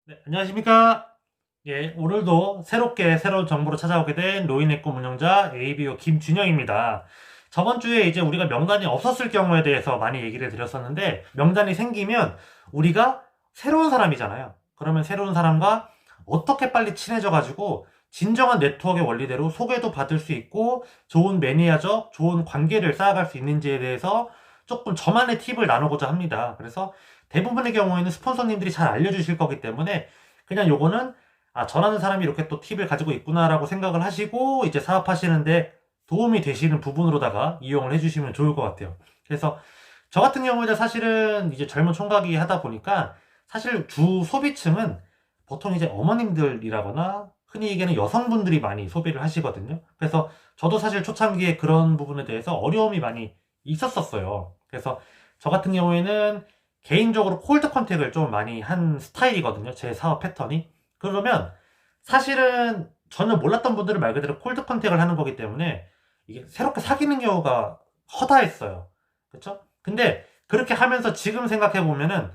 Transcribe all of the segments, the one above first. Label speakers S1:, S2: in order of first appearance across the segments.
S1: 네, 안녕하십니까. 예, 오늘도 새롭게 새로운 정보로 찾아오게 된 로이네콤 운영자 ABO 김준영입니다. 저번 주에 이제 우리가 명단이 없었을 경우에 대해서 많이 얘기를 드렸었는데, 명단이 생기면 우리가 새로운 사람이잖아요. 그러면 새로운 사람과 어떻게 빨리 친해져가지고 진정한 네트워크의 원리대로 소개도 받을 수 있고 좋은 매니아적, 좋은 관계를 쌓아갈 수 있는지에 대해서 조금 저만의 팁을 나누고자 합니다. 그래서 대부분의 경우에는 스폰서님들이 잘 알려주실 거기 때문에 그냥 요거는 저라는 사람이 이렇게 또 팁을 가지고 있구나라고 생각을 하시고 이제 사업하시는데 도움이 되시는 부분으로다가 이용을 해주시면 좋을 것 같아요. 그래서 저 같은 경우에는 사실은 이제 젊은 총각이 하다 보니까 사실 주 소비층은 보통 이제 어머님들이라거나 흔히 얘기하는 여성분들이 많이 소비를 하시거든요. 그래서 저도 사실 초창기에 그런 부분에 대해서 어려움이 많이 있었었어요. 그래서 저 같은 경우에는 개인적으로 콜드 컨택을 좀 많이 한 스타일이거든요. 제 사업 패턴이. 그러면 사실은 전혀 몰랐던 분들은 말 그대로 콜드 컨택을 하는 거기 때문에 이게 새롭게 사귀는 경우가 허다했어요. 그렇죠? 근데 그렇게 하면서 지금 생각해 보면은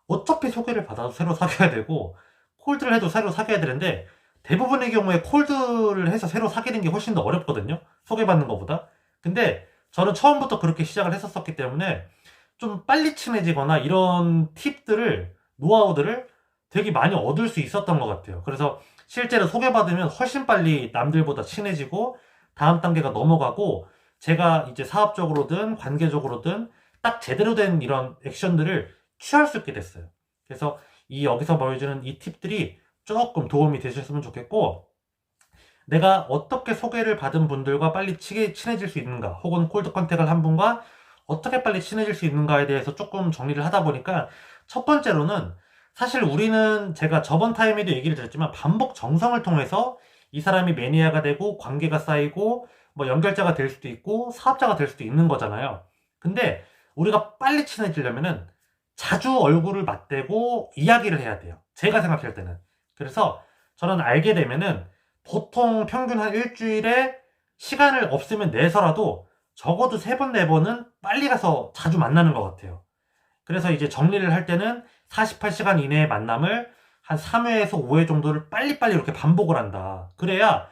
S1: 어차피 소개를 받아도 새로 사귀어야 되고 콜드를 해도 새로 사귀어야 되는데 대부분의 경우에 콜드를 해서 새로 사귀는 게 훨씬 더 어렵거든요. 소개받는 것보다. 근데 저는 처음부터 그렇게 시작을 했었기 때문에 좀 빨리 친해지거나 이런 팁들을, 노하우들을 되게 많이 얻을 수 있었던 것 같아요. 그래서 실제로 소개받으면 훨씬 빨리 남들보다 친해지고 다음 단계가 넘어가고 제가 이제 사업적으로든 관계적으로든 딱 제대로 된 이런 액션들을 취할 수 있게 됐어요. 그래서 이 여기서 보여주는 이 팁들이 조금 도움이 되셨으면 좋겠고, 내가 어떻게 소개를 받은 분들과 빨리 친해질 수 있는가, 혹은 콜드 컨택을 한 분과 어떻게 빨리 친해질 수 있는가에 대해서 조금 정리를 하다 보니까, 첫 번째로는 사실 우리는 제가 저번 타임에도 얘기를 드렸지만 반복 정성을 통해서 이 사람이 매니아가 되고 관계가 쌓이고 뭐 연결자가 될 수도 있고 사업자가 될 수도 있는 거잖아요. 근데 우리가 빨리 친해지려면은 자주 얼굴을 맞대고 이야기를 해야 돼요. 제가 생각할 때는. 그래서 저는 알게 되면은 보통 평균 한 일주일에 시간을 없으면 내서라도 적어도 세 번, 네 번은 빨리 가서 자주 만나는 것 같아요. 그래서 이제 정리를 할 때는 48시간 이내의 만남을 한 3회에서 5회 정도를 빨리빨리 이렇게 반복을 한다. 그래야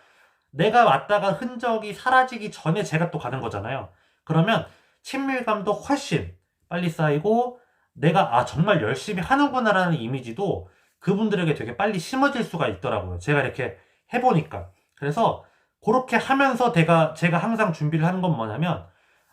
S1: 내가 왔다가 흔적이 사라지기 전에 제가 또 가는 거잖아요. 그러면 친밀감도 훨씬 빨리 쌓이고 내가 정말 열심히 하는구나라는 이미지도 그분들에게 되게 빨리 심어질 수가 있더라고요. 제가 이렇게 해보니까. 그래서 그렇게 하면서 제가 항상 준비를 하는 건 뭐냐면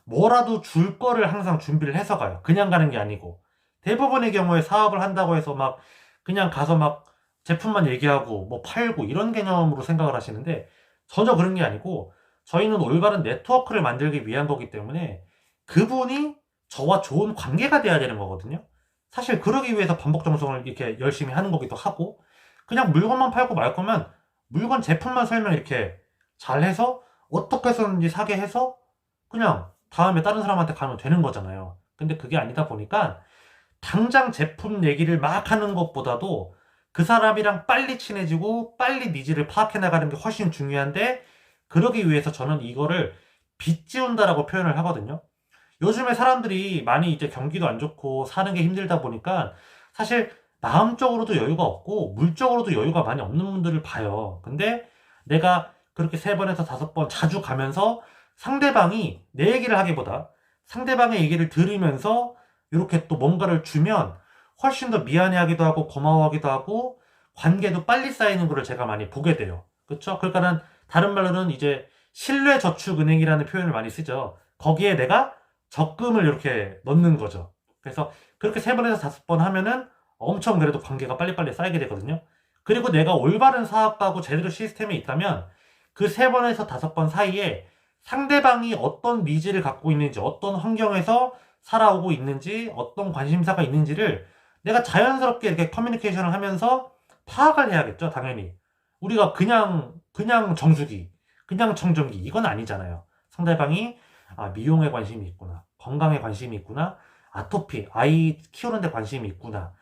S1: 뭐라도 줄 거를 항상 준비를 해서 가요. 그냥 가는 게 아니고. 대부분의 경우에 사업을 한다고 해서 막 그냥 가서 막 제품만 얘기하고 뭐 팔고 이런 개념으로 생각을 하시는데 전혀 그런 게 아니고 저희는 올바른 네트워크를 만들기 위한 거기 때문에 그분이 저와 좋은 관계가 돼야 되는 거거든요. 사실 그러기 위해서 반복 정성을 이렇게 열심히 하는 거기도 하고 그냥 물건만 팔고 말 거면 물건 제품만 설명 이렇게 잘 해서 어떻게 해서든지 사게 해서 그냥 다음에 다른 사람한테 가면 되는 거잖아요. 근데 그게 아니다 보니까 당장 제품 얘기를 막 하는 것보다도 그 사람이랑 빨리 친해지고 빨리 니즈를 파악해 나가는 게 훨씬 중요한데 그러기 위해서 저는 이거를 빚지운다라고 표현을 하거든요. 요즘에 사람들이 많이 이제 경기도 안 좋고 사는 게 힘들다 보니까 사실 마음적으로도 여유가 없고 물적으로도 여유가 많이 없는 분들을 봐요. 근데 내가 그렇게 세 번에서 다섯 번 자주 가면서 상대방이 내 얘기를 하기보다 상대방의 얘기를 들으면서 이렇게 또 뭔가를 주면 훨씬 더 미안해하기도 하고 고마워하기도 하고 관계도 빨리 쌓이는 거를 제가 많이 보게 돼요. 그렇죠? 그러니까는 다른 말로는 이제 신뢰저축은행이라는 표현을 많이 쓰죠. 거기에 내가 적금을 이렇게 넣는 거죠. 그래서 그렇게 세 번에서 다섯 번 하면은 엄청 그래도 관계가 빨리빨리 쌓이게 되거든요. 그리고 내가 올바른 사업가고 제대로 시스템에 있다면 그 세 번에서 다섯 번 사이에 상대방이 어떤 니즈를 갖고 있는지, 어떤 환경에서 살아오고 있는지, 어떤 관심사가 있는지를 내가 자연스럽게 이렇게 커뮤니케이션을 하면서 파악을 해야겠죠, 당연히. 우리가 그냥 정수기, 그냥 청정기, 이건 아니잖아요. 상대방이 미용에 관심이 있구나. 건강에 관심이 있구나. 아토피, 아이 키우는데 관심이 있구나.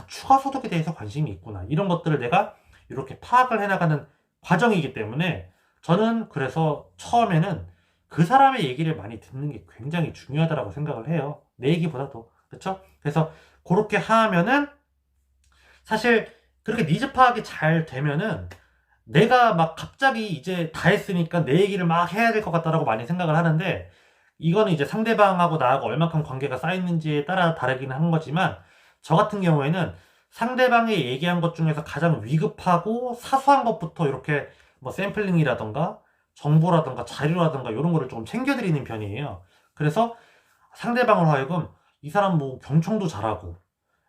S1: 추가 소득에 대해서 관심이 있구나. 이런 것들을 내가 이렇게 파악을 해나가는 과정이기 때문에 저는 그래서 처음에는 그 사람의 얘기를 많이 듣는 게 굉장히 중요하다고 생각을 해요. 내 얘기보다도. 그렇죠? 그래서 그렇게 하면은 사실 그렇게 니즈 파악이 잘 되면은 내가 막 갑자기 이제 다 했으니까 내 얘기를 막 해야 될 것 같다라고 많이 생각을 하는데, 이거는 이제 상대방하고 나하고 얼마큼 관계가 쌓였는지에 따라 다르긴 한 거지만, 저 같은 경우에는 상대방이 얘기한 것 중에서 가장 위급하고 사소한 것부터 이렇게 뭐 샘플링이라던가 정보라던가 자료라던가 이런 거를 좀 챙겨드리는 편이에요. 그래서 상대방을 하여금 이 사람 뭐 경청도 잘하고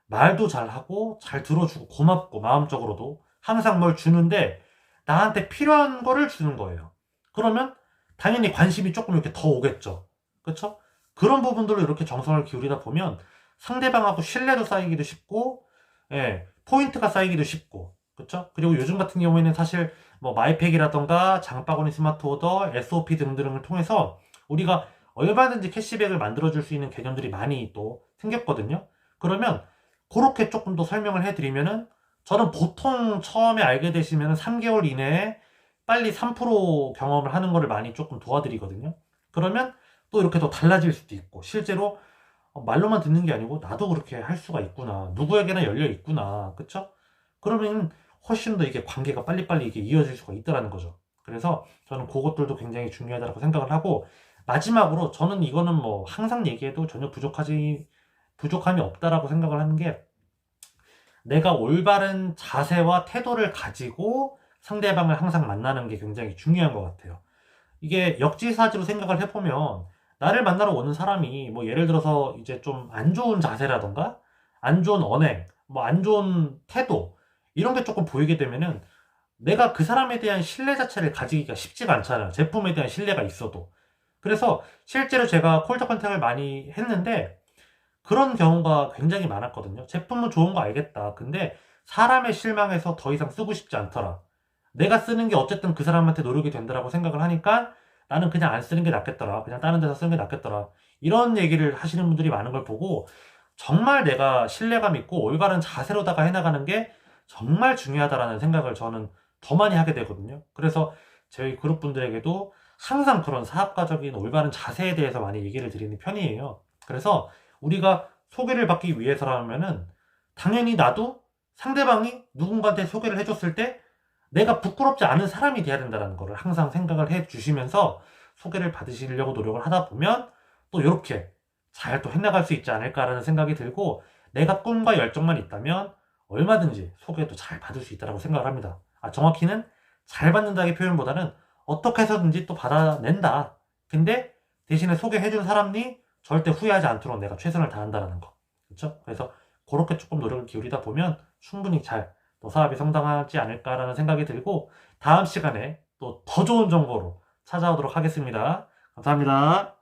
S1: 말도 잘하고 잘 들어주고 고맙고 마음적으로도 항상 뭘 주는데 나한테 필요한 거를 주는 거예요. 그러면 당연히 관심이 조금 이렇게 더 오겠죠. 그렇죠? 그런 부분들로 이렇게 정성을 기울이다 보면 상대방하고 신뢰도 쌓이기도 쉽고, 예, 포인트가 쌓이기도 쉽고, 그렇죠? 그리고 요즘 같은 경우에는 사실 뭐 마이팩이라던가 장바구니 스마트 오더, SOP 등등을 통해서 우리가 얼마든지 캐시백을 만들어줄 수 있는 개념들이 많이 또 생겼거든요. 그러면 그렇게 조금 더 설명을 해드리면은, 저는 보통 처음에 알게 되시면은 3개월 이내에 빨리 3% 경험을 하는 거를 많이 조금 도와드리거든요. 그러면 또 이렇게 더 달라질 수도 있고, 실제로 말로만 듣는 게 아니고 나도 그렇게 할 수가 있구나, 누구에게나 열려 있구나, 그쵸? 그러면 훨씬 더 이게 관계가 빨리빨리 이게 이어질 수가 있다라는 거죠. 그래서 저는 그것들도 굉장히 중요하다고 생각을 하고, 마지막으로 저는 이거는 뭐 항상 얘기해도 전혀 부족함이 없다라고 생각을 하는 게, 내가 올바른 자세와 태도를 가지고 상대방을 항상 만나는 게 굉장히 중요한 것 같아요. 이게 역지사지로 생각을 해보면, 나를 만나러 오는 사람이 뭐 예를 들어서 이제 좀 안 좋은 자세라던가 안 좋은 언행, 뭐 안 좋은 태도, 이런 게 조금 보이게 되면은 내가 그 사람에 대한 신뢰 자체를 가지기가 쉽지가 않잖아요. 제품에 대한 신뢰가 있어도. 그래서 실제로 제가 콜드 컨택을 많이 했는데 그런 경우가 굉장히 많았거든요. 제품은 좋은 거 알겠다. 근데 사람에 실망해서 더 이상 쓰고 싶지 않더라. 내가 쓰는 게 어쨌든 그 사람한테 노력이 된다라고 생각을 하니까 나는 그냥 안 쓰는 게 낫겠더라. 그냥 다른 데서 쓰는 게 낫겠더라. 이런 얘기를 하시는 분들이 많은 걸 보고, 정말 내가 신뢰감 있고 올바른 자세로다가 해나가는 게 정말 중요하다라는 생각을 저는 더 많이 하게 되거든요. 그래서 저희 그룹 분들에게도 항상 그런 사업가적인 올바른 자세에 대해서 많이 얘기를 드리는 편이에요. 그래서 우리가 소개를 받기 위해서라면은 당연히 나도 상대방이 누군가한테 소개를 해줬을 때 내가 부끄럽지 않은 사람이 돼야 된다는 거를 항상 생각을 해 주시면서 소개를 받으시려고 노력을 하다 보면 또 이렇게 잘 또 해나갈 수 있지 않을까라는 생각이 들고, 내가 꿈과 열정만 있다면 얼마든지 소개도 잘 받을 수 있다고 생각을 합니다. 정확히는 잘 받는다의 표현보다는 어떻게 해서든지 또 받아낸다. 근데 대신에 소개해준 사람이 절대 후회하지 않도록 내가 최선을 다한다는 거. 그렇죠? 그래서 그렇게 조금 노력을 기울이다 보면 충분히 잘 또 사업이 성장하지 않을까라는 생각이 들고, 다음 시간에 또 더 좋은 정보로 찾아오도록 하겠습니다. 감사합니다.